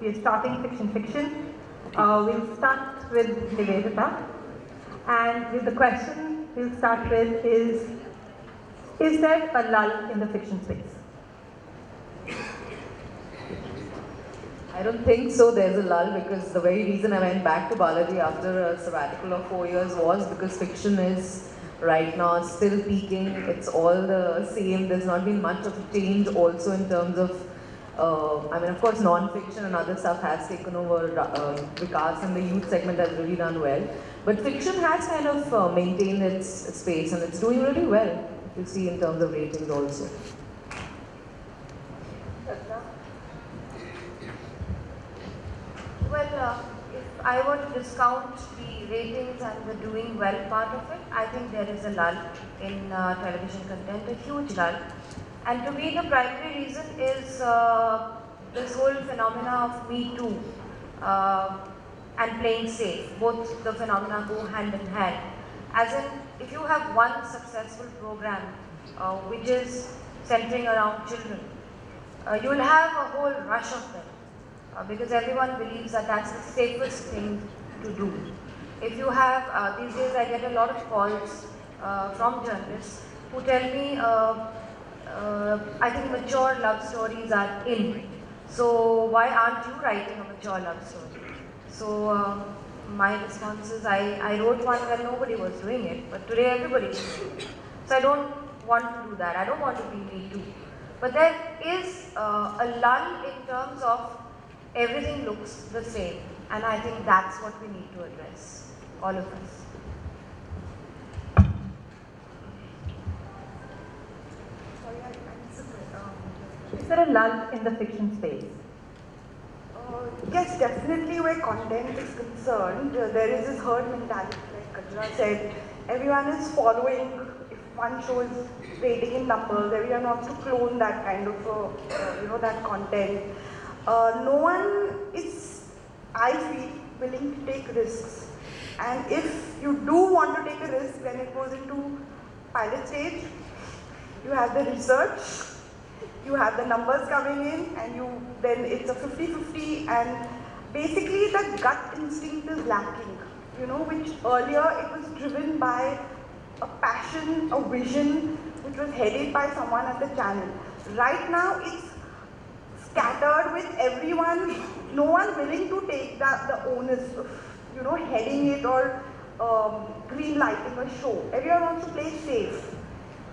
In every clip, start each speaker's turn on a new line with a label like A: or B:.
A: We are starting fiction. We'll start with Nivedita. And with the question we'll start with is there a lull in the fiction space?
B: I don't think so there's a lull, because the very reason I went back to Balaji after a sabbatical of 4 years was because fiction is right now still peaking. It's all the same. There's not been much of a change also in terms of, I mean, of course, non-fiction and other stuff has taken over. Vikas and the youth segment has really done well. But fiction has kind of maintained its space, and it's doing really well, if you see in terms of ratings also.
C: Well, if I were to discount the ratings and the doing well part of it, I think there is a lull in television content, a huge lull. And to me, the primary reason is this whole phenomena of Me Too and playing safe. Both the phenomena go hand in hand. As in, if you have one successful program which is centering around children, you will have a whole rush of them. Because everyone believes that that's the safest thing to do. If you have, these days I get a lot of calls from journalists who tell me, I think mature love stories are in. So why aren't you writing a mature love story? So my response is, I wrote one when nobody was doing it, but today everybody is doing it. So I don't want to do that. I don't want to be Me Too. But there is a lull in terms of everything looks the same, and I think that's what we need to address, all of us.
A: Is there a lull in the fiction space?
D: Yes, definitely where content is concerned, there is this herd mentality, like Kajra said. Everyone is following, if one show is rating in numbers, everyone wants to clone that kind of, that content. No one is, I feel, willing to take risks. And if you do want to take a risk, then it goes into pilot stage. You have the research, you have the numbers coming in, and then it's a 50-50, and basically the gut instinct is lacking, which earlier it was driven by a passion, a vision, which was headed by someone at the channel. Right now, it's scattered with everyone, no one willing to take the onus of, heading it or green lighting a show. Everyone wants to play safe.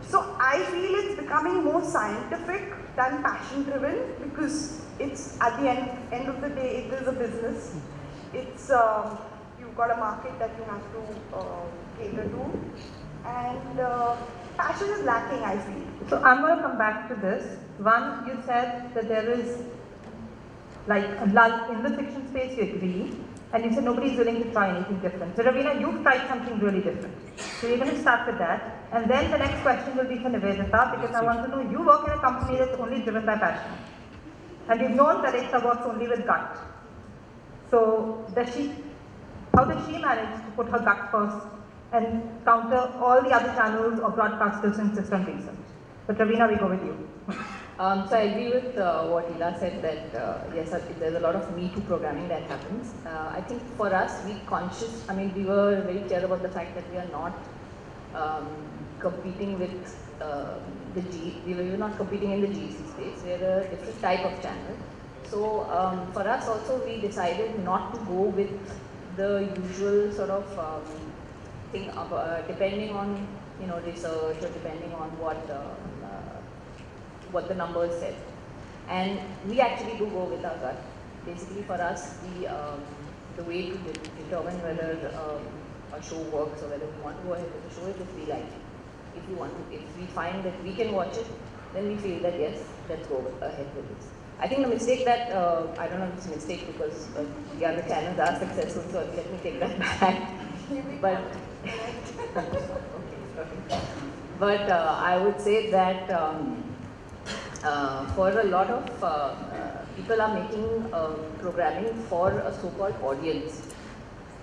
D: So I feel it's becoming more scientific than passion driven, because it's at the end of the day, it is a business. It's, you've got a market that you have to cater to, and passion is lacking, I feel.
A: So I'm going to come back to this. One, you said that there is like a lull in the fiction space, you agree, and you said nobody's willing to try anything different. So Ravina, you've tried something really different. So we're going to start with that, and then the next question will be for Nivedita, because I want to know, you work in a company that's only driven by passion. And we've known that Ekta works only with gut. So how does she manage to put her gut first and counter all the other channels or broadcasters who insist on research? But Ravina, we go with you.
B: So I agree with what Ila said, that yes, there's a lot of Me Too programming that happens. I think for us, we were very clear about the fact that we are not competing with we were not competing in the GEC space. We're a different type of channel. So for us also, we decided not to go with the usual sort of thing of depending on research, or depending on what the numbers said. And we actually do go with our gut. Basically for us, the way to determine whether a show works or whether we want to go ahead with the show is if we like it. If we find that we can watch it, then we feel that yes, let's go ahead with this. I think the mistake that, I don't know if it's a mistake because the other channels are successful, so let me take that back. But I would say that for a lot of people are making programming for a so-called audience.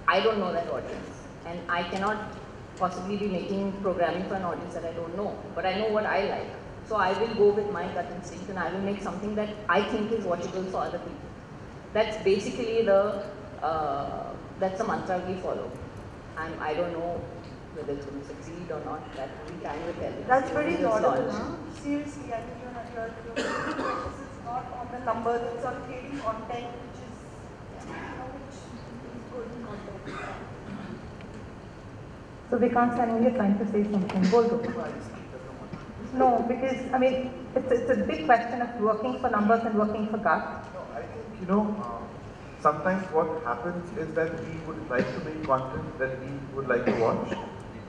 B: I don't know that audience, and I cannot possibly be making programming for an audience that I don't know, but I know what I like. So I will go with my gut instinct, and I will make something that I think is watchable for other people.
E: That's basically that's the mantra we follow. And I don't know whether it's going to succeed or not. That only time will tell.
D: That's very
E: It's
D: laudable,
E: launched.
D: huh? Seriously, I think you're not here to do focus is not on the numbers, it's on creating content which is, which is good content.
A: So Vikrant, I know you're trying to say something. Bol. No, because I mean, it's a big question of working for numbers and working for gut.
F: No, I think, sometimes what happens is that we would like to make content that we would like to watch,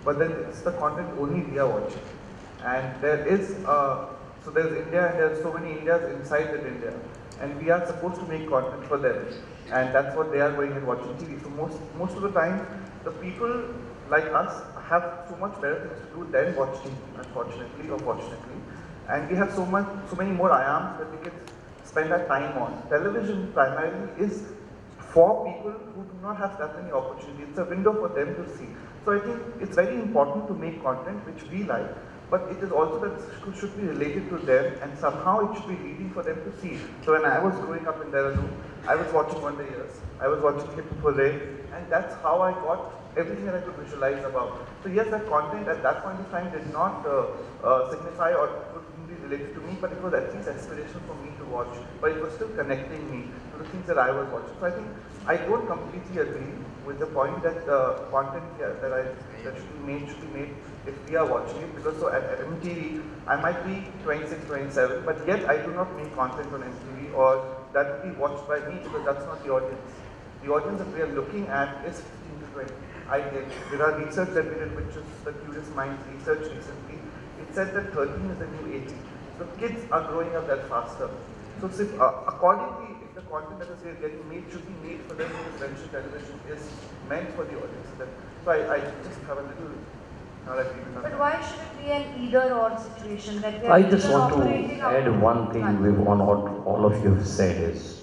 F: but then it's the content only we are watching. And there is, so there's India and there's so many Indias inside that India. And we are supposed to make content for them. And that's what they are going and watching TV. So most of the time, the people like us have so much better things to do than watch TV, unfortunately or fortunately. And we have so many more IAMs that we can spend our time on. Television primarily is for people who do not have that many opportunities. It's a window for them to see. So I think it's very important to make content which we like, but it is also that it should be related to them and somehow it should be leading for them to see. So when I was growing up in Dehradun, I was watching Wonder Years, I was watching Hip Hooray, and that's how I got everything that I could visualize about. So yes, that content at that point of time did not signify or couldn't be related to me, but it was at least aspirational for me to watch. But it was still connecting me to the things that I was watching. So I think I don't completely agree with the point that the content that should be made if we are watching it, because so at MTV, I might be 26, 27, but yet I do not make content on MTV or that will be watched by me because that's not the audience. The audience that we are looking at is 15 to 20. There are research that we did, which is the Curious Minds research recently. It said that 13 is the new 18. So kids are growing up that faster. So accordingly, if the content that is getting made should be made for them, because residential television is meant for the audience. So I just have a little.
C: But why should it be an either-or situation? That we are
G: I just
C: either
G: want to
C: operating
G: add
C: out
G: one thing on what all of you have said is,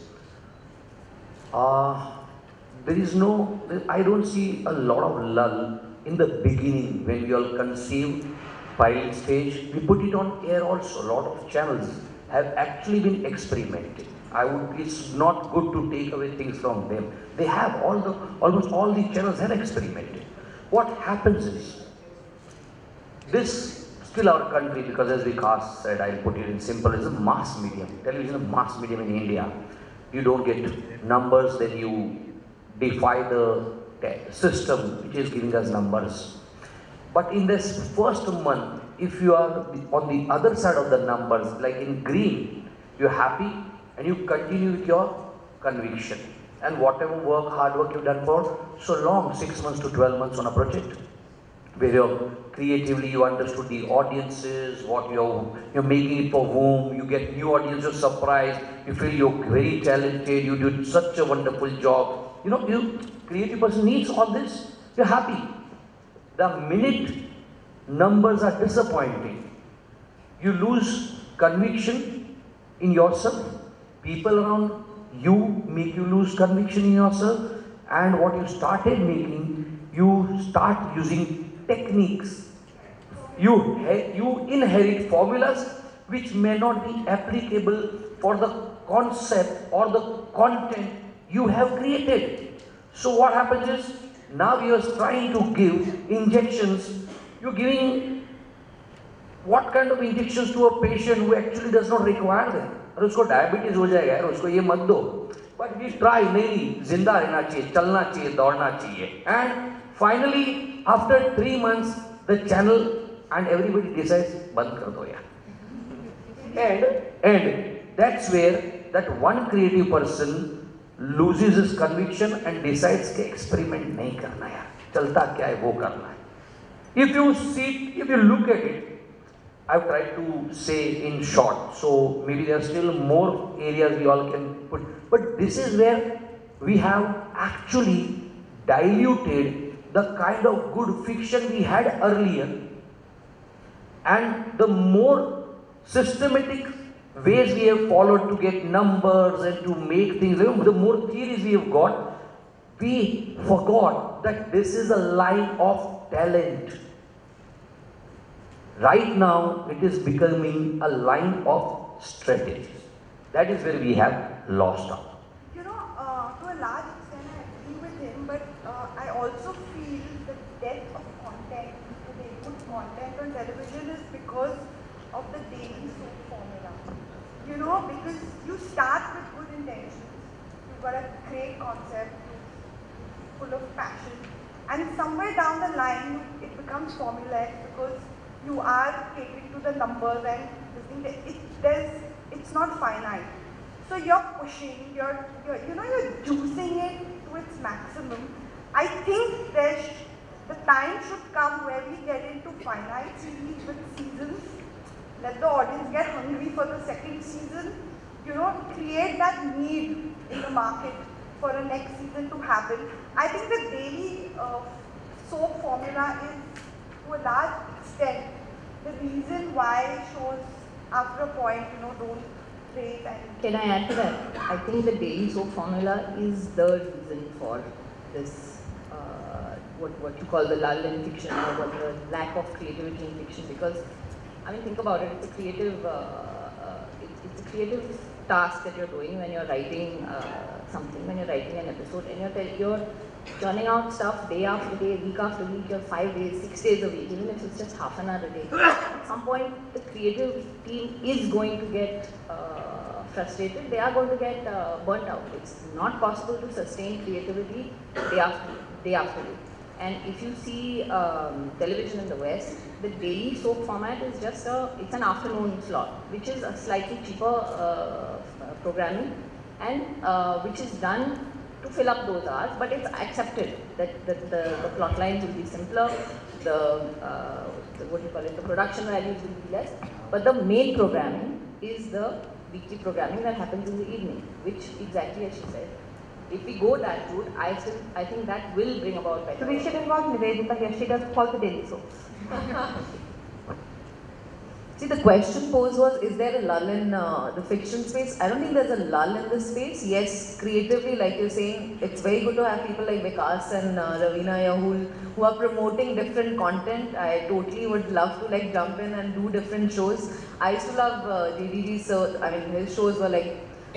G: there is no, I don't see a lot of lull in the beginning when we all conceived pilot stage. We put it on air also. A lot of channels have actually been experimenting. It's not good to take away things from them. They have almost all the channels have experimented. What happens is, this still our country, because as Vikas said, I'll put it in simple, is a mass medium. Television is a mass medium in India. You don't get numbers, then you defy the system which is giving us numbers. But in this first month, if you are on the other side of the numbers, like in green, you're happy and you continue with your conviction. And whatever hard work you've done for so long, 6 months to 12 months on a project, where creatively you understood the audiences, what you're making it for whom, you get new audiences surprised, you feel you're very talented, you did such a wonderful job. You creative person needs all this, you're happy. The minute numbers are disappointing, you lose conviction in yourself, people around you make you lose conviction in yourself, and what you started making, you start using techniques. You inherit formulas which may not be applicable for the concept or the content you have created. So what happens is, now you are trying to give injections. You're giving what kind of injections to a patient who actually does not require them? और उसको diabetes हो जाएगा यार, उसको ये मत दो. But we try, नहीं, जिंदा रहना चाहिए, चलना चाहिए, दौड़ना चाहिए. And finally, after 3 months, the channel and everybody decides, बंद कर दो यार. And that's where that one creative person loses his conviction and decides कि experiment नहीं करना यार, चलता क्या है वो करना है. If you look at it, I've tried to say in short, so maybe there are still more areas we all can put, but this is where we have actually diluted the kind of good fiction we had earlier, and the more systematic ways we have followed to get numbers and to make things, the more theories we have got, we forgot that this is a line of talent. Right now, it is becoming a line of strategy. That is where we have lost out.
D: large extent I agree with him, but I also feel the depth of content today, good content on television is because of the daily soap formula. You know, because you start with good intentions, you've got a great concept, full of passion, and somewhere down the line it becomes formulaic because you are catering to the numbers and it's not finite. So you're pushing, you're juicing it to its maximum. I think the time should come where we get into finite series with seasons, let the audience get hungry for the second season, create that need in the market for a next season to happen. I think the daily soap formula is, to a large extent, the reason why shows after a point, don't rate and...
E: Can I add to that? I think the daily soap formula is the reason for this, what you call the lull in fiction, or what the lack of creativity in fiction, because, I mean, think about it, it's a creative, task that you're doing when you're writing something, when you're writing an episode, and you're churning out stuff day after day, week after week, you're 5 days, 6 days a week, even if it's just half an hour a day. At some point, the creative team is going to get frustrated, they are going to get burnt out. It's not possible to sustain creativity day after day. And if you see television in the West, the daily soap format is just it's an afternoon slot, which is a slightly cheaper programming, and which is done to fill up those hours, but it's accepted that the plot lines will be simpler, the production values will be less, but the main programming is the weekly programming that happens in the evening, which exactly as she said. If we go that route, I think that will bring about better.
A: So we should involve Nivedita here. She does all the daily soaps.
B: See, the question posed was, is there a lull in the fiction space? I don't think there's a lull in this space. Yes, creatively, like you're saying, it's very good to have people like Vikas and Ravina Yahul who are promoting different content. I totally would love to jump in and do different shows. I used to love JDG, so I mean, his shows were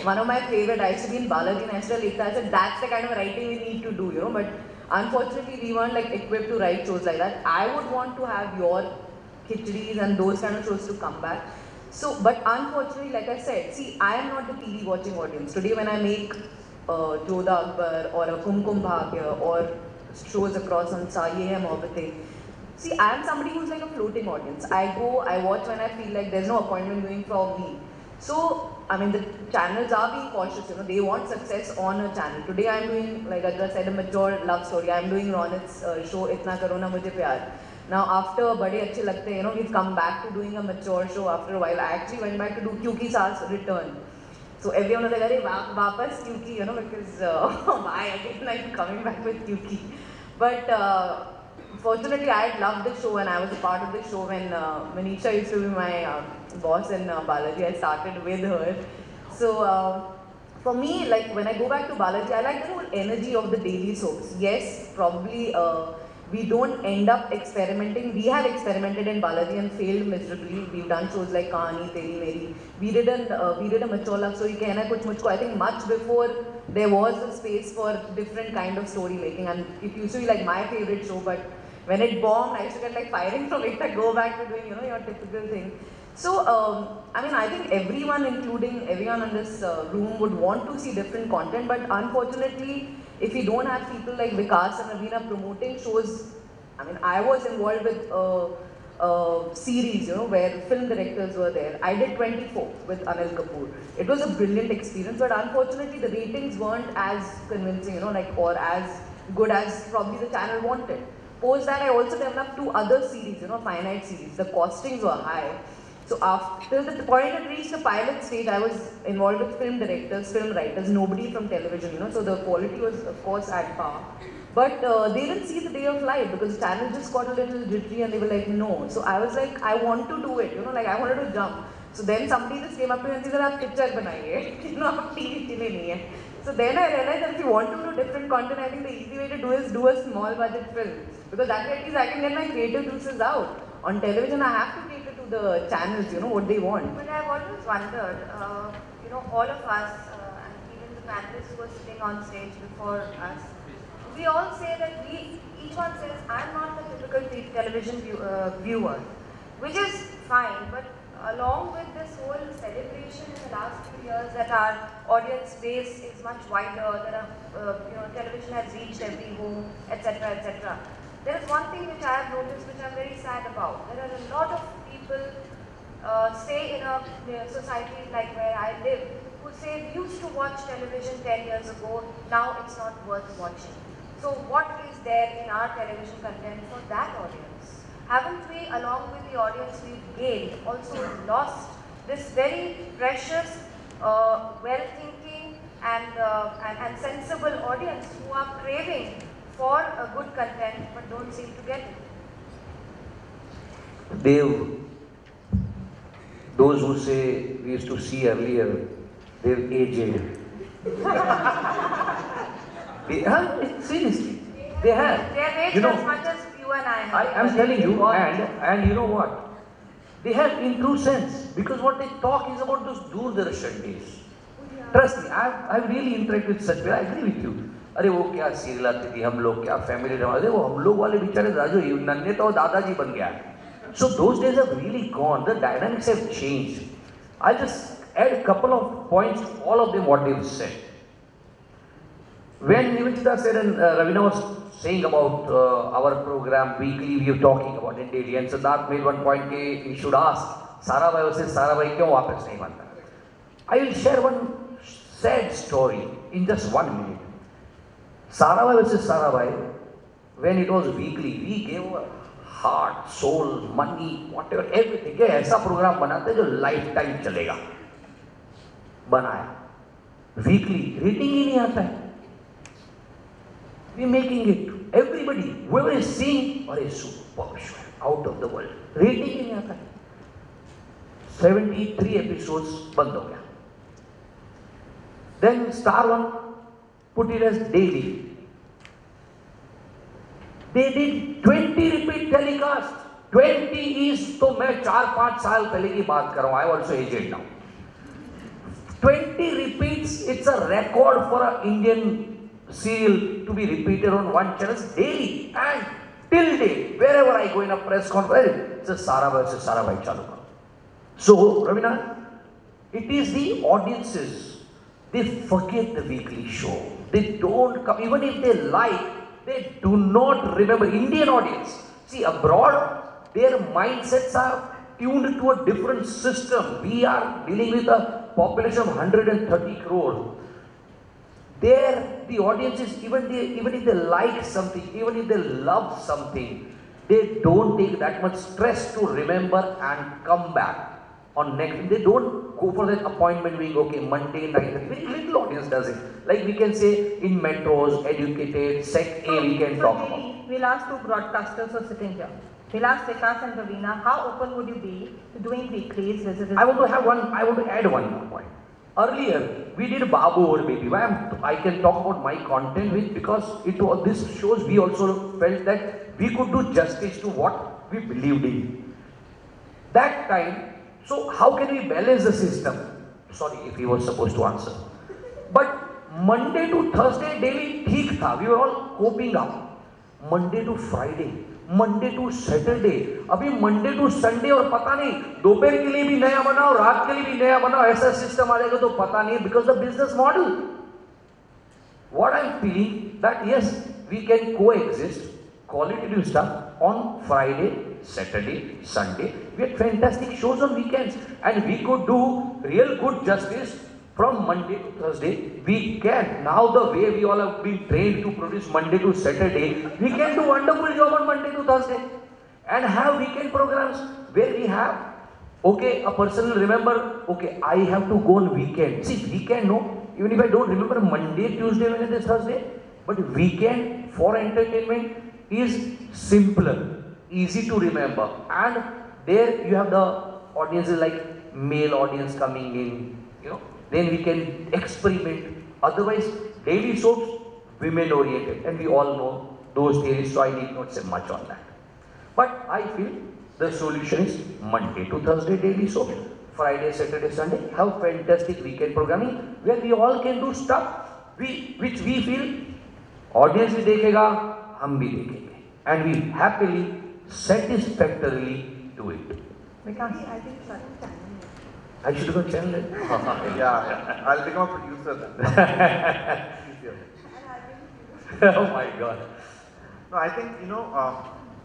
B: one of my favorite. I used to be in Balaji and I used to like that. I said, that's the kind of writing we need to do, but unfortunately we weren't equipped to write shows like that. I would want to have your Khichdi's and those kind of shows to come back. So, but unfortunately, like I said, see, I am not the TV watching audience. Today when I make Jodha Akbar or a Kumkum Bhagya or shows across on Sa Ye Hai Mohabbatein, see, I am somebody who's like a floating audience. I go, I watch when I feel like there's no appointment going for me. So, I mean, the channels are being cautious, they want success on a channel. Today I'm doing, like Ajra said, a mature love story. I'm doing Ronit's show, Itna Karo Na Mujhe Pyar. Now after Bade Achhe Lagte, we've come back to doing a mature show after a while. I actually went back to do Kyuki Saas Return. So everyone was like, "Arey, wapas Kyuki," because why again, coming back with Kyuki. But fortunately, I had loved the show and I was a part of the show when Manisha used to be my boss in Balaji. I started with her. So for me, when I go back to Balaji, I like the whole energy of the daily soaps. Yes, probably we don't end up experimenting. We have experimented in Balaji and failed miserably. We've done shows like Kahani, Teri Meri. We did a mature love story, Kehna Kuch Mujhko. I think much before there was a space for different kind of story making, and it used to be my favorite show. But when it bombed, I used to get firing from it. I go back to doing your typical thing. So I mean, I think everyone, including everyone in this room, would want to see different content. But unfortunately, if we don't have people like Vikas and Ravina promoting shows, I mean, I was involved with series, where film directors were there. I did 24 with Anil Kapoor. It was a brilliant experience, but unfortunately the ratings weren't as convincing, or as good as probably the channel wanted. Post that, I also developed 2 other series, finite series. The costings were high. So after the point it reached the pilot stage, I was involved with film directors, film writers, nobody from television, so the quality was of course at par. But they didn't see the day of light because the channel just got a little jittery and they were like, no. So I was like, I want to do it, I wanted to jump. So then somebody just came up to me and said, "Aap picture banaiye, aap TV ke liye nahi hai." So then I realized that if you want to do different content, I think the easy way to do is do a small budget film. Because that way at least I can get my creative juices out. On television, I have to cater to the channels, what they want.
C: But I've always wondered, all of us, and even the panelists who were sitting on stage before us, we all say that each one says, I'm not the typical television viewer, which is fine, but along with this whole celebration in the last few years that our audience base is much wider, there are, television has reached every home, etc., etc. There is one thing which I have noticed which I'm very sad about. There are a lot of people, say in a society like where I live, who say we used to watch television 10 years ago, now it's not worth watching. So what is there in our television content for that audience? Haven't we, along with the audience we've gained, also lost this very precious, well-thinking and sensible audience who are craving for a good content but don't seem to get it?
G: Dev, those who say we used to see earlier, they're aged. Seriously, they have.
C: They're aged as much as you and I have.
G: I'm telling you, and you know what? They have in true sense, because what they talk is about those Doordarshan days. Trust me, I've really interacted with such people. I agree with you. अरे वो क्या serial आती थी, हम लोग क्या family drama, वो हम लोग वाले बेचारे राजू नन्हे तो दादाजी बन गया. So those days have really gone. The dynamics have changed. I'll just add a couple of points, all of them what they've said. When Nivedita said and Ravina was saying about our program weekly, we were talking about it daily, and Siddharth made one point that we should ask Sarabhai versus Sarabhai क्यों वापस नहीं बनता. I will share one sad story in just 1 minute. Sarabhai versus Sarabhai, when it was weekly, we gave our heart, soul, money, whatever, everything. कि ऐसा programme बनाते जो life time चलेगा. बनाया. Weekly रेटिंग ही नहीं आता है. We making it. Everybody, whoever is seeing, or is super sure, out of the world. Rating ही नहीं आता है. 73 episodes बंद हो गया. Then Star One put it as daily. They did 20 repeat telecast. 20 is तो मैं 4-5 साल पहले की बात कर रहा हूँ. I also aged now. 20 repeats. It's a record for an Indian serial to be repeated on one channel daily and till date. Wherever I go in a press conference, it's a Sarabhai versus Sarabhai chalu karo. So Ravina, it is the audiences. They forget the weekly show. They don't come, even if they like, they do not remember. Indian audience, see abroad, their mindsets are tuned to a different system. We are dealing with a population of 130 crore. There, the audiences, even if they like something, even if they love something, they don't take that much stress to remember and come back on next. They don't go for that appointment being okay, Monday night. Very little audience does it. Like we can say in metros, educated, sec A, we can talk about.
A: We'll ask two broadcasters who are sitting here. We'll ask Vikas and Ravina, how open would you be to doing weeklies?
G: I want to add one more point. Earlier, we did Babu or Baby. I can talk about my content with, because this shows we also felt that we could do justice to what we believed in. That time, so how can we balance the system? Sorry if he was supposed to answer. But Monday to Thursday daily, ठीक था. We were all coping up. Monday to Friday, Monday to Saturday. अभी Monday to Sunday और पता नहीं दोपहर के लिए भी नया बनाओ, रात के लिए भी नया बनाओ, ऐसा सिस्टम आ जाएगा तो पता नहीं, because the business model. What I'm feeling that yes, we can coexist qualitative stuff on Friday, Saturday, Sunday. We had fantastic shows on weekends, and we could do real good justice from Monday to Thursday. We can. Now the way we all have been trained to produce Monday to Saturday, we can do wonderful job on Monday to Thursday and have weekend programs where we have, okay, a person will remember, okay, I have to go on weekend. See, weekend, no, even if I don't remember Monday, Tuesday, Wednesday, Thursday, but weekend for entertainment is simpler, easy to remember, and there you have the audiences like male audience coming in, you know, then we can experiment. Otherwise, daily soaps, women oriented, and we all know those theories, so I need not say much on that. But I feel the solution is Monday to Thursday daily soaps, Friday, Saturday, Sunday, have fantastic weekend programming where we all can do stuff which we feel audience भी देखेगा, हम भी देखेंगे, and we happily, satisfactorily do it.
A: Vikas?
D: I think certain channel.
G: I should go channel it.
F: Yeah, I'll become a producer then. Easier.
G: Oh my God.
F: No, I think,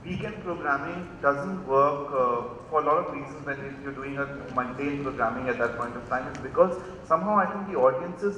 F: weekend programming doesn't work for a lot of reasons when you're doing a mundane programming at that point of time. It's because somehow I think the audiences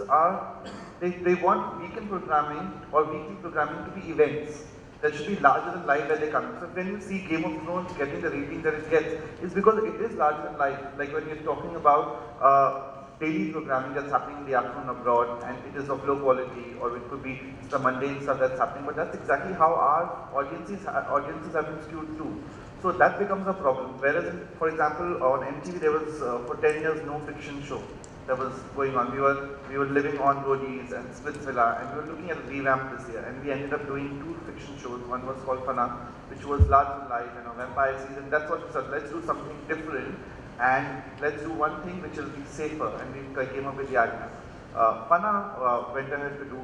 F: they want weekend programming or weekly programming to be events. That should be larger than life where they come. So when you see Game of Thrones getting the ratings that it gets, it's because it is larger than life. Like when you're talking about daily programming that's happening in the afternoon abroad, and it is of low quality, or it could be the mundane stuff that's happening, but that's exactly how our audiences have been skewed too. So that becomes a problem. Whereas, for example, on MTV there was for 10 years no fiction show that was going on. We were living on roadies and Splitsvilla, and we were looking at a revamp this year, and we ended up doing 2 fiction shows. One was called Fana, which was large in life, vampire season. That's what we said. Let's do something different. And let's do one thing which will be safer, and we came up with Yarnia. Fana went ahead to do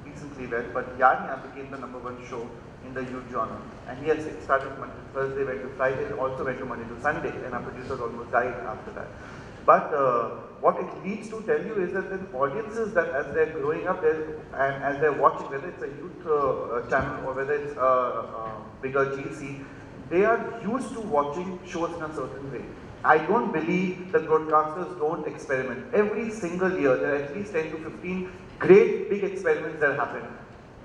F: decently well, but Yarnia became the #1 show in the youth genre. And yes, it started Monday to Thursday, went to Friday, it also went to Monday to Sunday, and our producers almost died after that. But what it leads to tell you is that the audiences that as they're growing up and as they're watching, whether it's a youth channel or whether it's a bigger GC, they are used to watching shows in a certain way. I don't believe that broadcasters don't experiment. Every single year, there are at least 10 to 15 great big experiments that happen.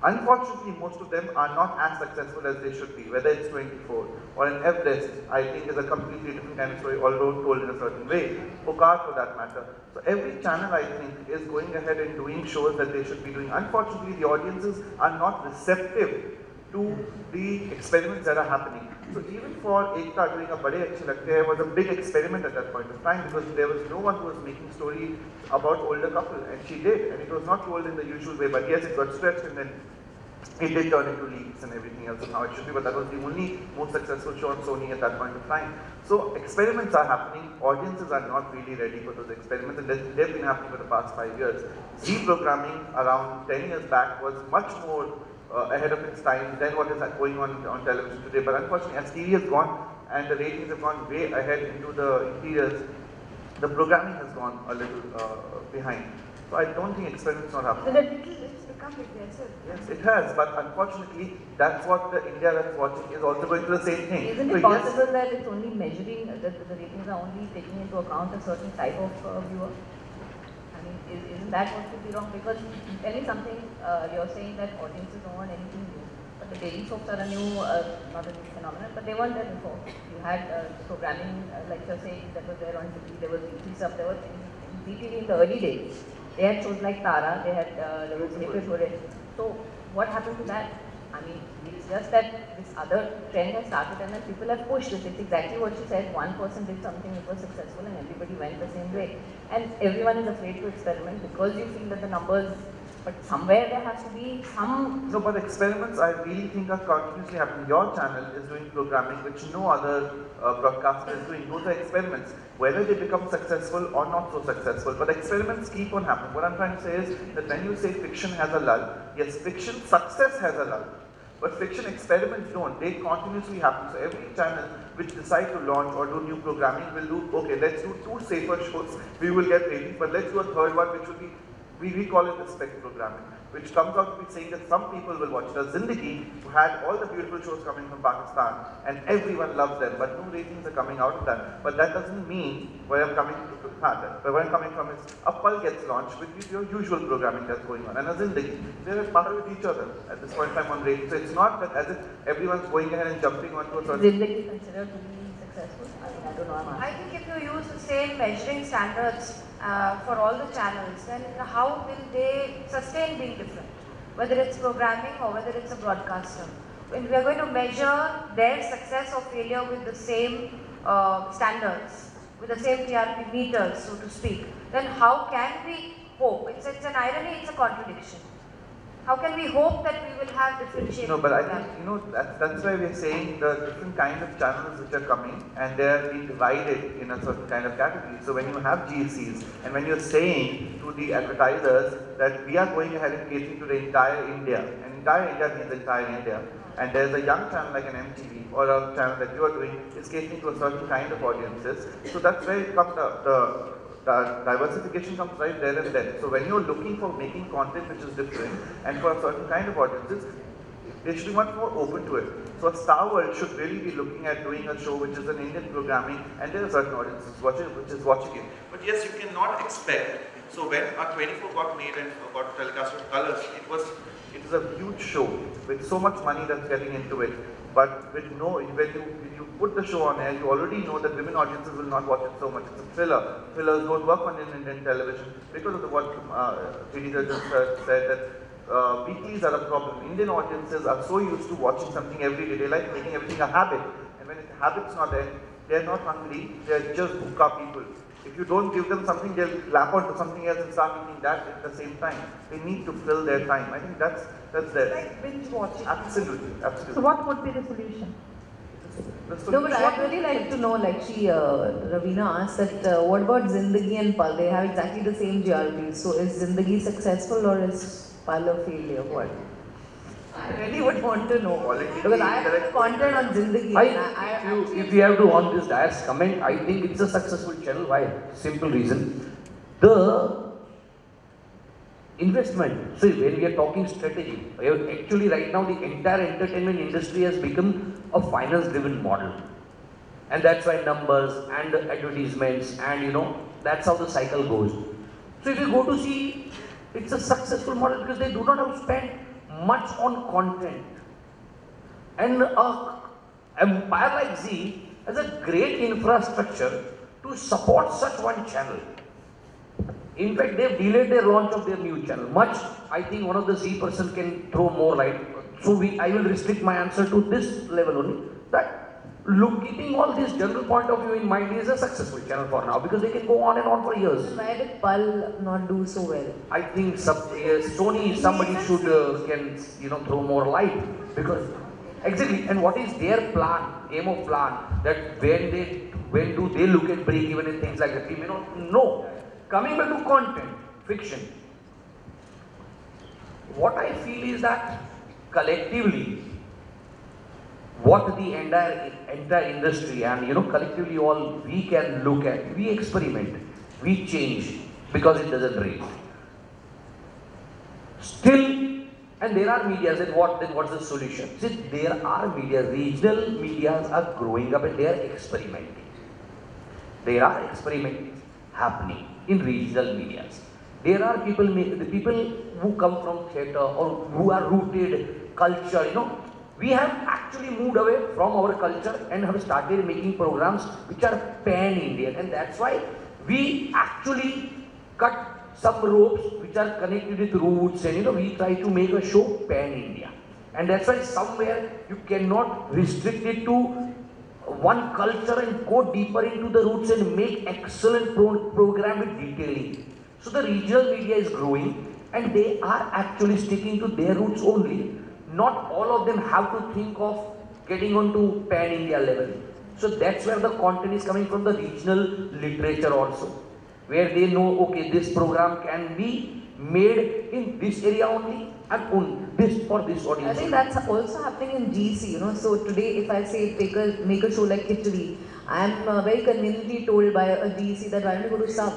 F: Unfortunately, most of them are not as successful as they should be, whether it's 24 or an Everest, I think is a completely different kind of story, although told in a certain way. Pokar for that matter. So every channel, I think, is going ahead and doing shows that they should be doing. Unfortunately, the audiences are not receptive to the experiments that are happening. So even for Ekta doing a Bade Achhe Lagte Hai was a big experiment at that point of time, because there was no one who was making story about older couple, and she did, and it was not told in the usual way, but yes, it got stretched, and then it did turn into leaks and everything else and how it should be, but that was the only most successful show on Sony at that point of time. So experiments are happening, audiences are not really ready for those experiments, and they've been happening for the past 5 years. Reprogramming around 10 years back was much more ahead of its time than what is going on television today. But unfortunately, as TV has gone and the ratings have gone way ahead into the interiors, the programming has gone a little behind. So I don't think experiments not happening.
D: It's become aggressive.
F: Yes, it has, but unfortunately, that's what the India that's watching is also going through the same thing.
E: Isn't it possible that it's only measuring, that the ratings are only taking into account a certain type of viewer? I mean, isn't that what could be wrong? Because tell me something, you're saying that audiences don't want anything new. But the daily soaps are a new, not a new phenomenon, but they weren't there before. You had programming, like you're saying, that was there on TV, there was weekly stuff, there was in ZTV in the early days. They had shows like Tara, they had, there was Hepe Pure. So what happened to that? I mean, it's just that this other trend has started and then people have pushed it. It's exactly what you said. One person did something that was successful and everybody went the same way. And everyone is afraid to experiment because you feel that the numbers, but somewhere there has to be some...
F: No, but experiments I really think are continuously happening. Your channel is doing programming which no other broadcaster is doing. Those are experiments. Whether they become successful or not so successful, but experiments keep on happening. What I'm trying to say is that when you say fiction has a lull, yes, fiction success has a lull. But fiction experiments don't. They continuously happen. So every channel which decide to launch or do new programming will do, okay, let's do 2 safer shows. We will get ratings, but let's do a third one which will be, we call it respect programming, which comes out to be saying that some people will watch the Zindagi, who had all the beautiful shows coming from Pakistan, and everyone loves them, but no ratings are coming out of that. But that doesn't mean where I'm coming from is a Pal gets launched, which is your usual programming that's going on, and a Zindagi. They're partnered with each other at this point in time on ratings. So it's not that as if everyone's going ahead and jumping onto a certain...
E: Zindagi considered to be successful? I mean, I don't know.
C: I think if you use the same measuring standards for all the channels, then how will they sustain being different? Whether it's programming or whether it's a broadcaster. When we are going to measure their success or failure with the same standards, with the same TRP meters, so to speak, then how can we hope? It's an irony, it's a contradiction. How can we hope that we will have differentiated
F: No, but I
C: programs?
F: think, that's why we're saying the different kind of channels which are coming and they are being divided in a certain kind of category. So when you have GCs and when you're saying to the advertisers that we are going ahead and catering to the entire India, and entire India means entire India, and there's a young channel like an MTV or a channel that you are doing is catering to a certain kind of audiences. So that's where it comes the diversification comes right there and then. So when you're looking for making content which is different and for a certain kind of audiences, they should be much more open to it. So a Star World should really be looking at doing a show which is an Indian programming and there are certain audiences which is watching it. But yes, you cannot expect. So when a 24 got made and got telecast with colors, it is a huge show with so much money that's getting into it. But when you put the show on air, you already know that women audiences will not watch it so much. It's a filler. Fillers don't work on Indian television because of what Theresa just said that weeklies are a problem. Indian audiences are so used to watching something every day. They like making everything a habit. And when the habit's not there, they're not hungry. They're just hookah people. If you don't give them something, they'll lap onto something else and start eating that at the same time. They need to fill their time. I think that's there.
D: Like binge watching.
F: Absolutely.
A: So what would be the solution?
B: No, but I'd really like to know, like Ravina asked that, what about Zindagi and Pal? They have exactly the same GRPs. So is Zindagi successful or is Pal a failure? What? I really would want to know. Because I have content on Zindagi.
G: If you have to on this dice comment, I think it's a successful channel. Why? Simple reason. The investment. So when we are talking strategy, actually right now the entire entertainment industry has become a finance-driven model, and that's why numbers and advertisements and that's how the cycle goes. So if you go to see, it's a successful model because they do not have to spend much on content, and a empire like Z has a great infrastructure to support such one channel. In fact, they've delayed their launch of their new channel. Much, I think one of the Z person can throw more light. So I will restrict my answer to this level only. That keeping all this general point of view in mind is a successful channel for now because they can go on and on for years.
B: Why did Pal not do so well?
G: I think Sony, somebody should can throw more light because exactly. And what is their plan, aim of plan? That when do they look at break even and things like that? We may not know. Coming back to content, fiction, what I feel is that collectively, what the entire industry and collectively all we can look at, we experiment, we change because it doesn't rate. Still, and there are media, then what's the solution? See, there are media, regional medias are growing up and they are experimenting. There are experiments happening in regional medias. There are people who come from theatre or who are rooted culture, We have actually moved away from our culture and have started making programs which are pan-Indian, and that's why we actually cut some ropes which are connected with roots, and we try to make a show pan-India. And that's why somewhere you cannot restrict it to one culture and go deeper into the roots and make excellent program with detailing. So the regional media is growing and they are actually sticking to their roots only. Not all of them have to think of getting onto pan-India level. So that's where the content is coming from, the regional literature also, where they know, okay, this program can be made in this area only and this for this audience.
B: I think that's also happening in GC, So today, if I say make a show like Khichdi, I am very conveniently told by a GC that why don't you go to sub?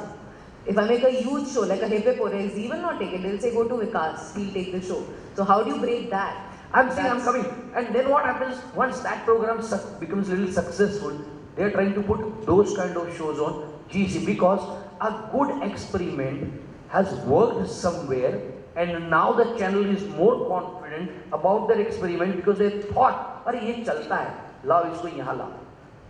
B: If I make a huge show like a Hepe Pore, Z will not take it. They'll say go to Vikas, he'll take the show. So how do you break that?
G: I'm coming. And then what happens once that program becomes a little successful? They're trying to put those kind of shows on GC because a good experiment has worked somewhere, and now the channel is more confident about their experiment because they thought, "Arey, ye chalta hai, lao isko yahan lao."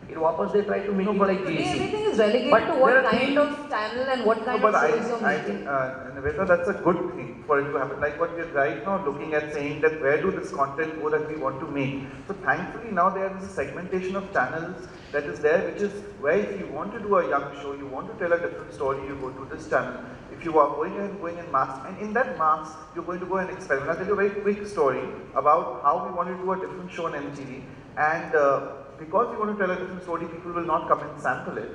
G: फिर वापस they try to make it like GC.
B: Everything is relegated
G: But
B: to what
G: there are
B: kind
G: things-
B: of channel and what kind
F: But
B: of shows you're
F: I
B: making.
F: think, Niveta, that's a good thing for it to happen. Like what we're right now looking at saying that where do this content go that we want to make. So thankfully now there is a segmentation of channels that is there, which is where if you want to do a young show, you want to tell a different story, you go to this channel. If you are going in mass, and in that mass, you're going to go and experiment. I'll tell you a very quick story about how we want to do a different show on MTV. And because we want to tell a different story, people will not come and sample it.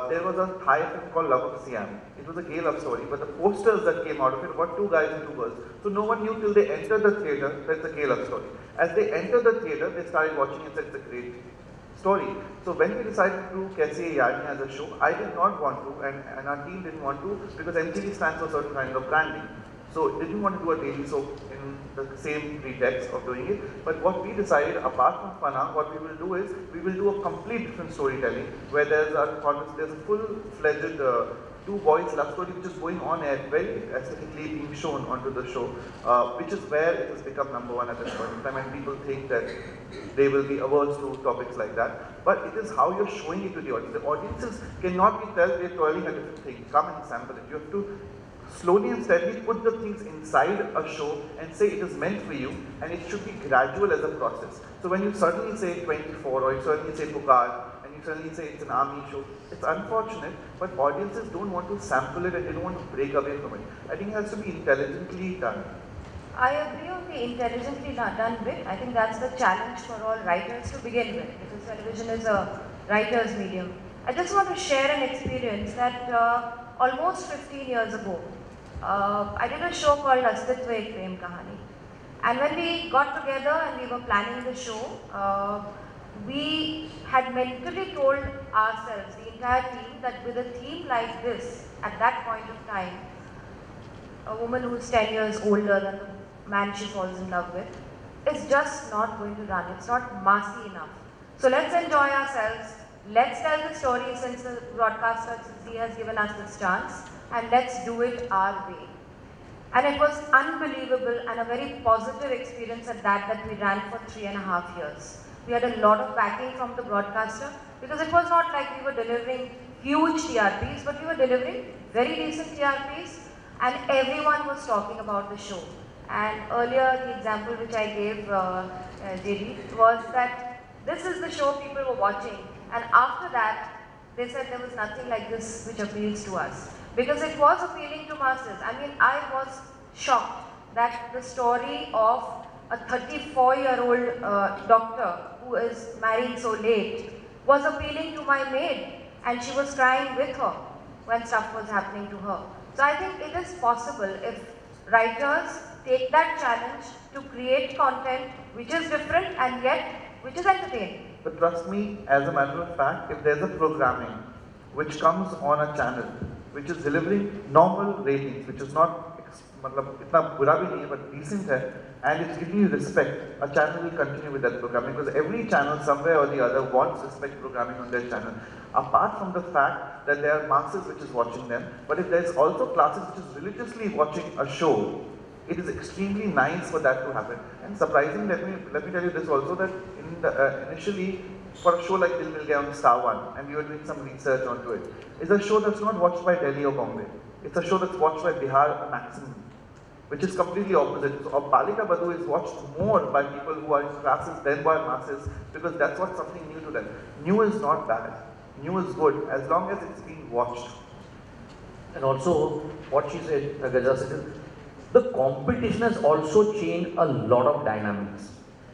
F: There was a Thai film called Love of Siam. It was a gay love story, but the posters that came out of it were two guys and two girls. So no one knew till they entered the theatre that it's a gay love story. As they entered the theatre, they started watching and said it's a great story. So when we decided to do Kaise Yani as a show, I did not want to, and our team didn't want to, because MTV stands for certain kind of branding. So didn't want to do a daily soap in the same pretext of doing it. But what we decided, apart from Fana, what we will do is, we will do a complete different storytelling, where there's a full-fledged two boys love story which is going on air, very aesthetically being shown onto the show, which is where it has become number one at this point in time, and people think that they will be averse to topics like that. But it is how you're showing it to the audience. The audiences cannot be told they're toiling a different thing. Come and sample it. You have to slowly and steadily put the things inside a show and say it is meant for you, and it should be gradual as a process. So when you suddenly say 24 or you suddenly say Pukar, and you suddenly say it's an army show, it's unfortunate, but audiences don't want to sample it and they don't want to break away from it. I think it has to be intelligently done.
C: I agree on the intelligently done bit. I think that's the challenge for all writers to begin with, because television is a writer's medium. I just want to share an experience that almost 15 years ago, I did a show called Astitva Ek Prem Kahani. And when we got together and we were planning the show, we had mentally told ourselves, the entire team, that with a theme like this, at that point of time, a woman who's 10 years older than the man she falls in love with, is just not going to run. It's not massy enough. So let's enjoy ourselves. Let's tell the story since the broadcaster has given us this chance, and let's do it our way. And it was unbelievable and a very positive experience at that we ran for 3.5 years. We had a lot of backing from the broadcaster, because it was not like we were delivering huge TRPs, but we were delivering very decent TRPs, and everyone was talking about the show. And earlier, the example which I gave, JD, was that this is the show people were watching, and after that, they said there was nothing like this which appeals to us. Because it was appealing to masses. I mean, I was shocked that the story of a 34-year-old doctor who is married so late was appealing to my maid, and she was crying with her when stuff was happening to her. So I think it is possible if writers take that challenge to create content which is different and yet which is entertaining.
F: But trust me, as a matter of fact, if there's a programming which comes on a channel which is delivering normal ratings, which is not itna bura bhi nahi hai, but decent hai, and it's giving you respect, a channel will continue with that programming, because every channel somewhere or the other wants respect programming on their channel. Apart from the fact that there are masses which is watching them, but if there's also classes which is religiously watching a show, it is extremely nice for that to happen. And surprising, let me tell you this also, that in the, initially, for a show like Dil Mil Gaya on Star One, and we were doing some research onto it, is a show that's not watched by Delhi or Bombay. It's a show that's watched by Bihar maximum, which is completely opposite. So Balika Badu is watched more by people who are in classes than by masses, because that's what's something new to them. New is not bad. New is good, as long as it's being watched.
G: And also, what she said, Gaja said, the competition has also changed a lot of dynamics.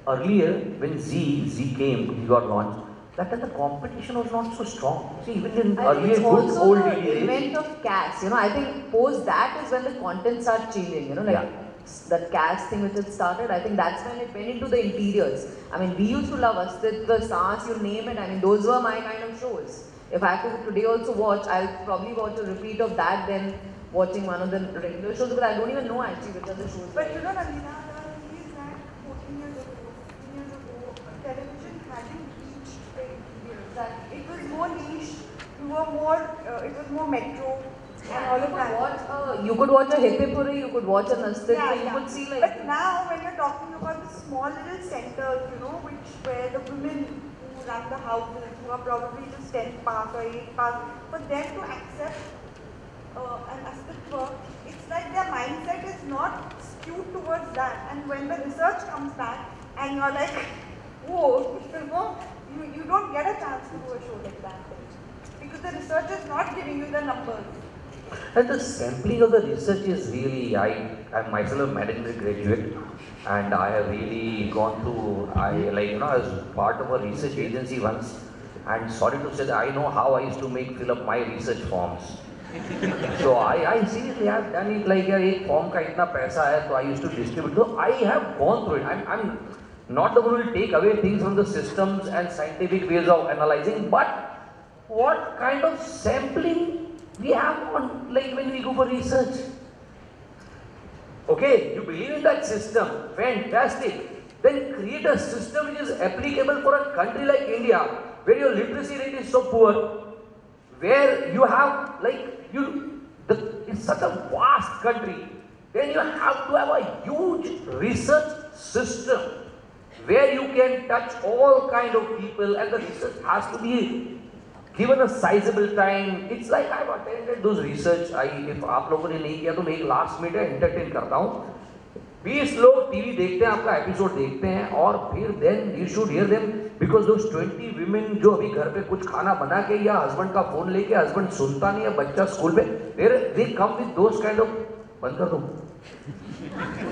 G: Earlier, when Z came, he got launched, that time the competition was not so strong. See, even in earlier
B: it's
G: good
B: also
G: old
B: the
G: days.
B: event of cast. You know, I think post that is when the content started changing. You know, like that cast thing which had started. I think that's when it went into the interiors. I mean, we used to love Astitva, Saas, you name it. I mean, those were my kind of shows. If I have to today also watch, I'll probably watch a repeat of that than watching one of the regular shows, because I don't even know actually which are the shows.
D: But you know, Nandina, the thing is that 14 years ago, 15 years ago, television hadn't reached the interiors. It was more niche, you were more, it was more metro and all of that.
B: You could watch a Hippipuri, you could watch an Astitva, you could see like...
D: But now when you're talking about the small little centers, you know, where the women who run the houses, who are probably just 10th pass or 8th pass, for them to accept an astitva, it's like their mindset is not skewed towards that. And when the research comes back and you're like, whoa, you don't get a chance to do a show like that. Because the research is not giving you the numbers.
G: And the sampling of the research is really, I'm myself a management graduate, and I have really gone through, I was part of a research agency once, and sorry to say that I know how I used to fill up my research forms. So I seriously have done it like a form ka itna paisa hai, so I used to distribute. So I have gone through it. I'm not the one who will take away things from the systems and scientific ways of analyzing, but what kind of sampling we have on, like when we go for research. Okay, you believe in that system, fantastic. Then create a system which is applicable for a country like India, where your literacy rate is so poor, where you have it's such a vast country. Then you have to have a huge research system where you can touch all kind of people, and the research has to be given a sizable time. It's like I've attended those research. If आप लोगों ने नहीं किया तो मैं एक last minute entertain करता हूँ. 20 लोग टीवी देखते हैं, आपका एपिसोड देखते हैं, और फिर then you should hear them because those 20 women जो अभी घर पे कुछ खाना बना के या हस्बैंड का फोन लेके, हस्बैंड सुनता नहीं है, बच्चा स्कूल पे, they come with those kind of बंद कर दो,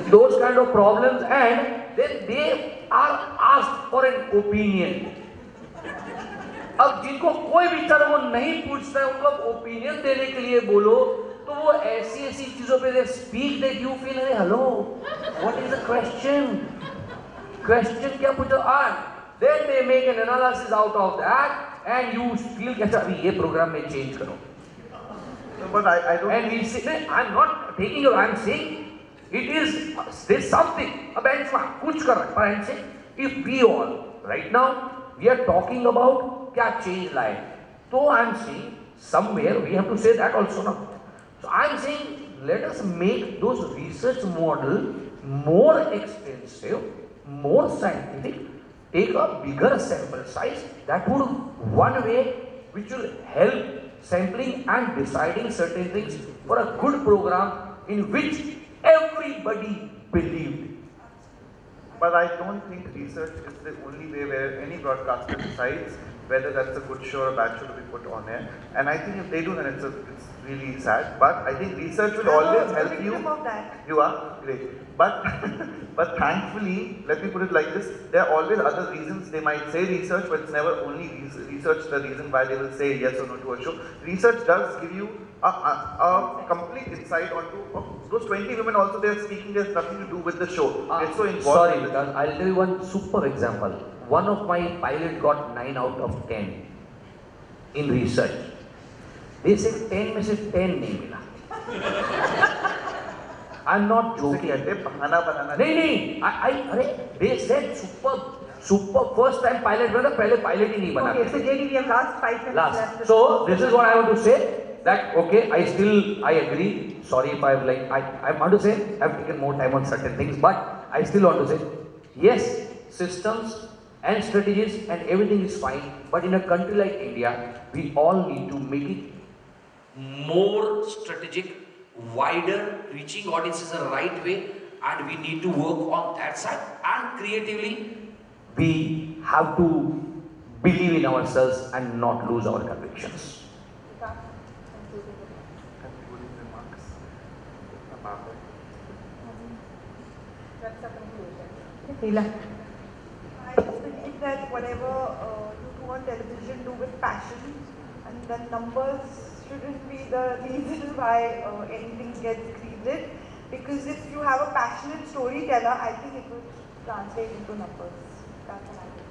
G: those kind of problems, and then they are asked for an opinion. अब जिनको कोई बेचारा वो नहीं पूछता है, उनको ओपिनियन देने के लिए बोलो, तो वो ऐसी चीजों पे they speak that you feel, अरे hello, what is the question? Question क्या पूछो? And then they make an analysis out of that, and you feel कि अच्छा अभी ये प्रोग्राम में change करो.
F: But I don't.
G: And we say, I'm not taking your, I'm saying there's something, a benchmark, कुछ कर रहा है, but I'm saying if we all right now we are talking about क्या change लाए, तो I'm saying somewhere we have to say that also now. So I'm saying let us make those research model more extensive, more scientific, take a bigger sample size. That would one way which will help sampling and deciding certain things for a good program in which everybody believed.
F: But I don't think research is the only way where any broadcaster decides whether that's a good show or a bad show to be put on air. And I think if they do, then it's really sad. But I think research will always help you. You are great. But but thankfully, let me put it like this: there are always other reasons. They might say research, but it's never only research the reason why they will say yes or no to a show. Research does give you a complete insight onto those 20 women. Also, they are speaking. There's nothing to do with the show. It's so involved.
G: Sorry, because I'll tell you one super example. One of my pilot got 9 out of 10 in research. They said 10 में से 10 नहीं मिला. I'm not joking. नहीं, they said super first time pilot बना, पहले pilot ही नहीं बना.
A: Okay, so JD, we have last 5 minutes left.
G: So this is what I want to say. That okay, I agree. Sorry if I want to say I've taken more time on certain things, but I still want to say yes, systems and strategies and everything is fine, but in a country like India, we all need to make it more strategic, wider, reaching audiences the right way, and we need to work on that side. And creatively, we have to believe in ourselves and not lose our convictions.
A: That's a conclusion.
D: I just believe that whatever you do on television, do with passion, and then numbers shouldn't be the reason why anything gets created. Because if you have a passionate storyteller, I think it would translate into numbers. That's what I think.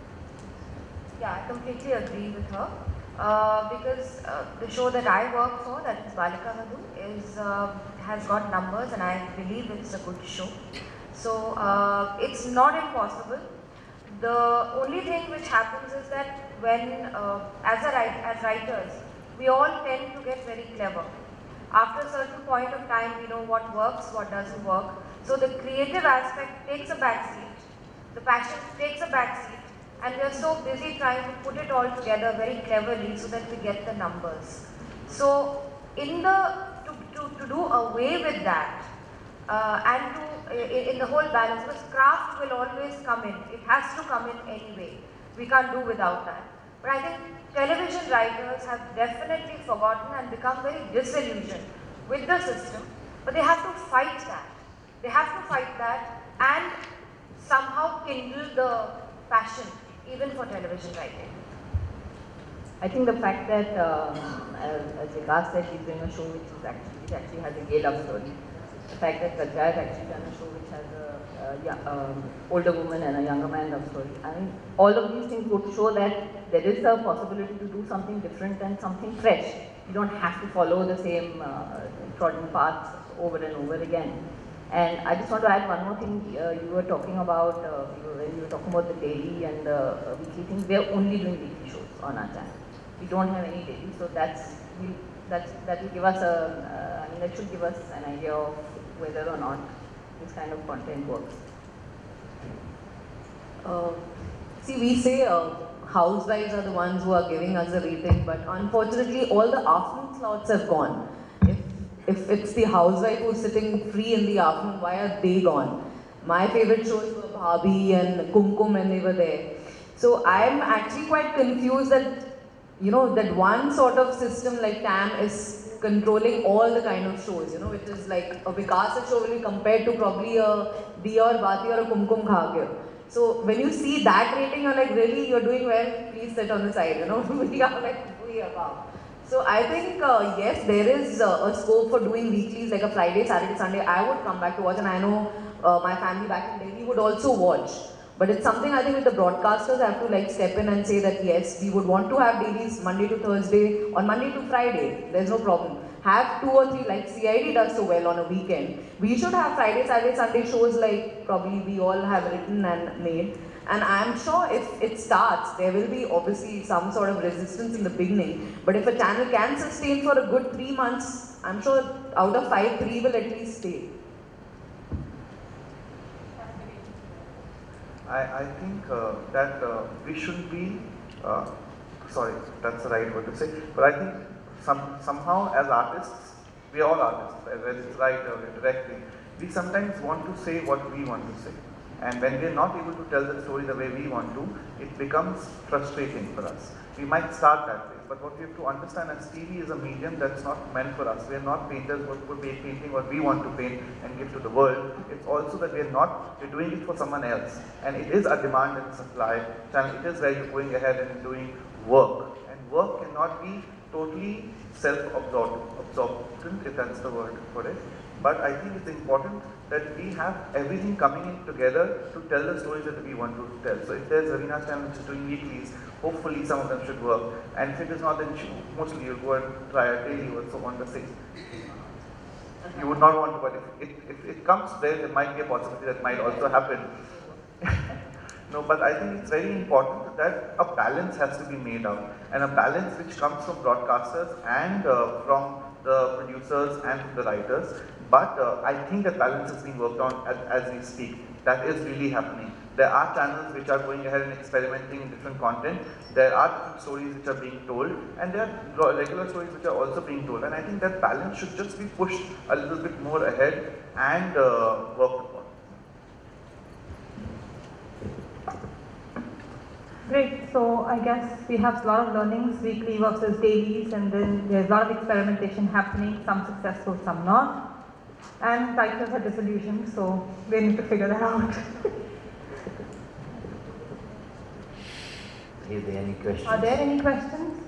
C: Yeah, I completely agree with her. Because the show that I work for, that is Balika Madhu, has got numbers, and I believe it's a good show. So it's not impossible. The only thing which happens is that when, as writers, we all tend to get very clever. After a certain point of time, we know what works, what doesn't work. So the creative aspect takes a back seat, the passion takes a back seat, and we are so busy trying to put it all together very cleverly so that we get the numbers. So to do away with that and in the whole balance, because craft will always come in, it has to come in anyway, we can't do without that. But I think television writers have definitely forgotten and become very disillusioned with the system, but they have to fight that. They have to fight that and somehow kindle the passion even for television writing.
E: I think the fact that, as Vikas said, he's doing a show which actually has a gay love story. The fact that Kajra has actually done a show which has a older woman and a younger man love story. I mean, all of these things go to show that there is a possibility to do something different and something fresh. You don't have to follow the same trodden paths over and over again. And I just want to add one more thing. You were talking about, when you were talking about the daily and the weekly things, we are only doing weekly shows on our channel. We don't have any daily, so that will give us I mean, that should give us an idea of whether or not this kind of content works.
B: See, we say housewives are the ones who are giving us the rating, but unfortunately all the afternoon slots have gone. If it's the housewife who's sitting free in the afternoon, why are they gone? My favorite shows were Bhabhi and Kumkum when they were there. So I'm actually quite confused that, you know, that one sort of system like TAM is controlling all the kind of shows, you know, which is like a Vikas show will be compared to probably a Diya or Bati or a Kumkum Khagya. So when you see that rating, you're like, really, you're doing well, please sit on the side, you know, we are like, we are wow. So I think, yes, there is a scope for doing weeklies like a Friday, Saturday, Sunday. I would come back to watch, and I know my family back in Delhi would also watch. But it's something I think with the broadcasters have to like step in and say that yes, we would want to have dailies Monday to Thursday or Monday to Friday. There's no problem. Have 2 or 3 like CID does so well on a weekend. We should have Friday, Saturday, Sunday shows like probably we all have written and made. And I'm sure if it starts, there will be obviously some sort of resistance in the beginning. But if a channel can sustain for a good 3 months, I'm sure out of 5, 3 will at least stay.
F: I think that we should be, sorry, that's the right word to say, but I think somehow as artists, we are all artists, whether it's writer or directing, we sometimes want to say what we want to say. And when we are not able to tell the story the way we want to, it becomes frustrating for us. We might start that way, but what we have to understand is TV is a medium that's not meant for us. We are not painters who are painting what we want to paint and give to the world. It's also that we're doing it for someone else. And it is a demand and supply channel. It is where you're going ahead and doing work. And work cannot be totally self-absorbent, if that's the word for it. But I think it's important that we have everything coming in together to tell the stories that we want to tell. So if there's Ravina's channel which is doing weeklies, hopefully some of them should work. And if it is not, then mostly you'll go and try a daily or so on the same. You would not want to, but if it comes there might be a possibility that might also happen. No, but I think it's very important that a balance has to be made out. And a balance which comes from broadcasters and from the producers and the writers. But I think that balance is being worked on as we speak. That is really happening. There are channels which are going ahead and experimenting in different content. There are different stories which are being told, and there are regular stories which are also being told. And I think that balance should just be pushed a little bit more ahead and worked upon.
A: Great, so I guess we have a lot of learnings, weekly versus dailies, and then there's a lot of experimentation happening, some successful, some not. And writers are disillusioned, so we need to figure that out.
G: Are there any questions?
A: Are there any questions?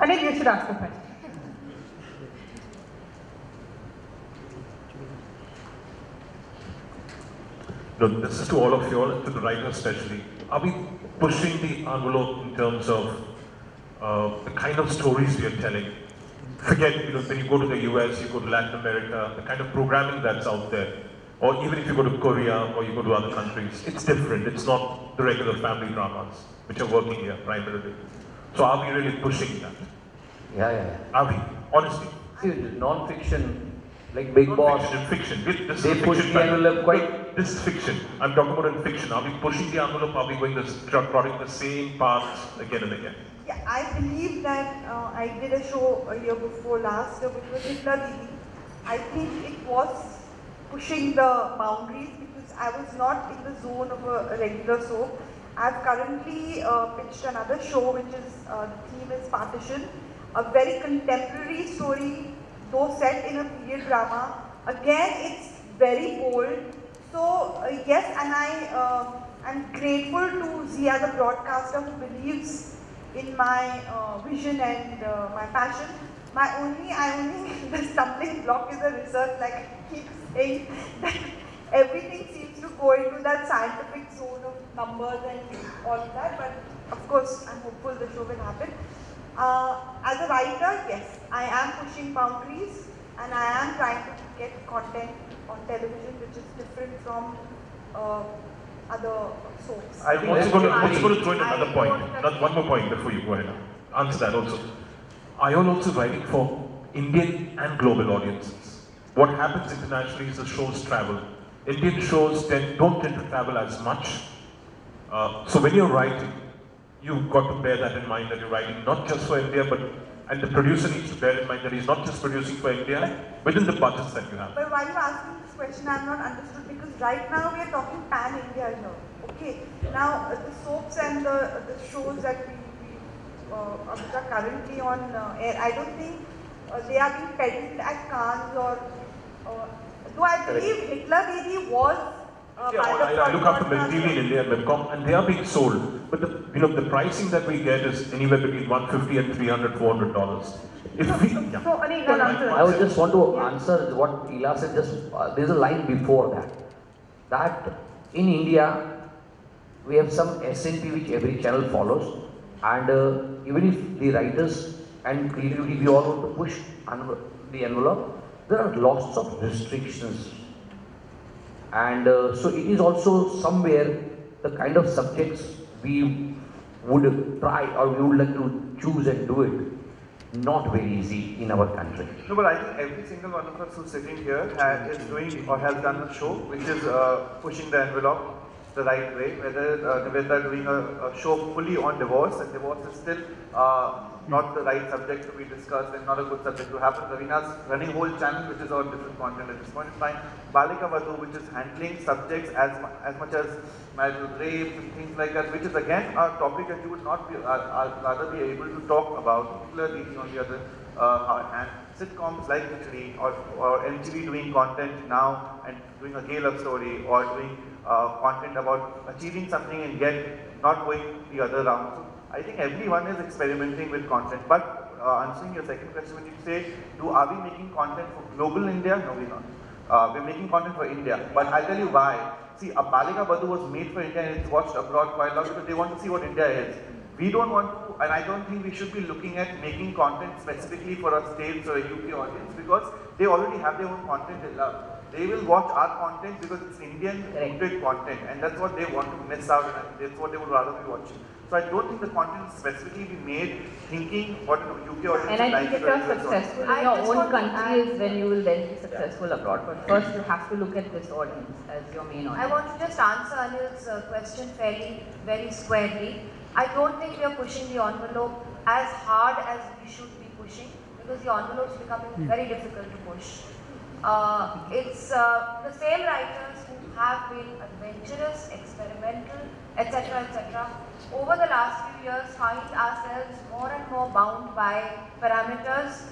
A: I think you should ask a question.
H: Look, this is to all of you all, to the writers especially. Are we pushing the envelope in terms of the kind of stories we are telling? Forget, when you go to the US, you go to Latin America, the kind of programming that's out there. Or even if you go to Korea or you go to other countries, it's different. It's not the regular family dramas, which are working here primarily. So are we really pushing that?
G: Yeah.
H: Are we? Honestly.
G: See, non-fiction, like Big Boss,
H: Fiction.
G: they push the envelope quite
H: this is fiction. I'm talking about in fiction. Are we pushing the envelope? Are we going plotting the same paths again and again?
D: Yeah, I believe that I did a show a year before last, which was Hitler Didi. I think it was pushing the boundaries because I was not in the zone of a regular soap. I've currently pitched another show, which is the theme is Partition, a very contemporary story, though set in a period drama. Again, it's very bold. So yes, and I'm grateful to Zia, the broadcaster, who believes in my vision and my passion. The stumbling block is the research, like I keep saying, that everything seems to go into that scientific zone of numbers and all of that, but of course I'm hopeful the show will happen. As a writer, yes, I am pushing boundaries and I am trying to get content on television which is different from other soaps.
H: I'm also going to throw in another point, one more point before you go ahead. Answer that also. Are you also writing for Indian and global audiences? What happens internationally is the shows travel. Indian shows don't tend to travel as much. So when you're writing, you've got to bear that in mind, that you're writing not just for India, and the producer needs to bear in mind that he's not just producing for India, within the budgets that you have.
D: But why are you asking this question? I'm not understood, because right now we are talking pan-India here. Okay, now the soaps and the shows that which are currently on air, I don't think they are being peddled at Cannes or though I believe Hitler Didi was
H: I look after TV in India and Medcom, and they are being sold. But the pricing that we get is anywhere between $150 and $300, $400.
G: I would just want to answer what Ila said. There's a line before that. That in India we have some SNP which every channel follows, and even if the writers and creativity we all want to push the envelope, there are lots of restrictions. And so it is also somewhere the kind of subjects we would try or we would like to choose and do it, not very easy in our country.
F: No, but I think every single one of us who's sitting here is doing or has done a show which is pushing the envelope the right way, whether Nivedita doing a show fully on divorce, and divorce is still not the right subject to be discussed and not a good subject to happen. Ravina's running a whole channel which is on different content at this point in time. Balika Vadhu, which is handling subjects as much as marital rape and things like that, which is again a topic that you would not be rather be able to talk about. Hitler Didi on the other hand, sitcoms like Khichdi or MTV doing content now and doing a gay love story or doing content about achieving something and yet not going the other round. So I think everyone is experimenting with content. But answering your second question, when you say, are we making content for global India? No, we're not. We're making content for India. But I'll tell you why. See, a Balika Badhu was made for India and it's watched abroad quite a lot because they want to see what India is. We don't want to, and I don't think we should be looking at making content specifically for a States or a UK audience, because they already have their own content they love. They will watch our content because it's Indian rooted content, and that's what they want to miss out, and that's what they would rather be watching. So I don't think the content will specifically be made thinking what a UK audience
E: and I think if you're successful in your own country is when you will then be successful abroad. But first you have to look at this audience as your main audience.
C: I want to just answer Anil's question very squarely. I don't think we are pushing the envelope as hard as we should be pushing, because the envelope is becoming very difficult to push. It's the same writers who have been adventurous, experimental, etc., etc. over the last few years find ourselves more and more bound by parameters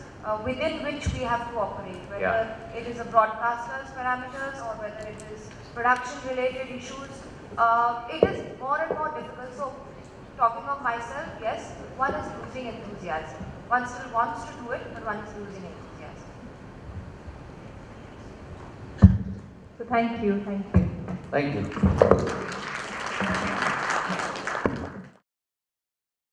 C: within which we have to operate, whether it is a broadcaster's parameters or whether it is production related issues. It is more and more difficult. So talking of myself, yes, one is losing enthusiasm. One still wants to do it, but one is losing enthusiasm.
A: So thank you.
G: Thank you.